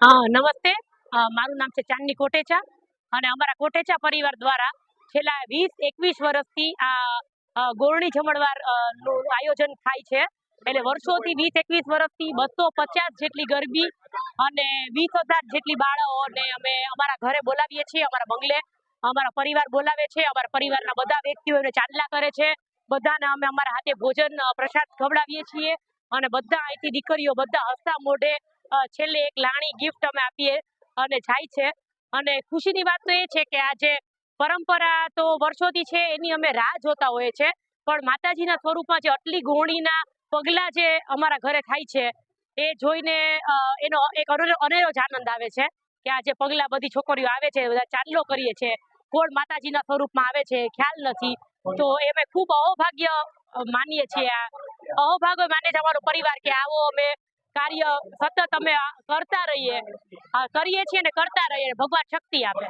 હા, નમસ્તે. મારું નામ છે ચાંદની કોટેચા અને અમારા કોટેચા પરિવાર દ્વારા છેલ્લા 20-21 વર્ષથી આ ગોળણી જમણવાર નું આયોજન થાય છે. એટલે વર્ષોથી 20-21 વર્ષથી 250 જેટલી ગરબી અને 20,000 જેટલી બાળાઓને અમે અમારા ઘરે બોલાવીએ છીએ, અમારા બંગલે. અમારા પરિવાર બોલાવે છે, અમારા પરિવારના બધા વ્યક્તિઓ એને ચાંદલા કરે છે. બધાને અમે અમારા હાથે ભોજન પ્રસાદ ખવડાવીએ છીએ અને બધા અહીંથી દીકરીઓ બધા હસતા મોઢે છેલ્લે એક લાણી ગિફ્ટ અમે આપીએ અને જાય છે. અને ખુશીની વાત તો એ છે કે આજે પરંપરા તો વર્ષોથી છે એની અમે રાહ જોતા હોઈએ છે, પણ માતાજીના સ્વરૂપમાં જે અટલી ગોળણીના પગલા જે અમારા ઘરે થાય છે એ જોઈને એનો એક અનેરો જ આનંદ આવે છે કે આ જે પગલા બધી છોકરીઓ આવે છે, બધા ચાંદલો કરીએ છે, કોણ માતાજીના સ્વરૂપમાં આવે છે ખ્યાલ નથી. તો એ અમે ખૂબ અહોભાગ્ય માનીએ છીએ. આ અહોભાગ્ય માને છે અમારો પરિવાર કે આવો અમે કાર્ય સતત અમે કરતા રહીએ, કરીએ છીએ ને કરતા રહીએ. ભગવાન શક્તિ આપે.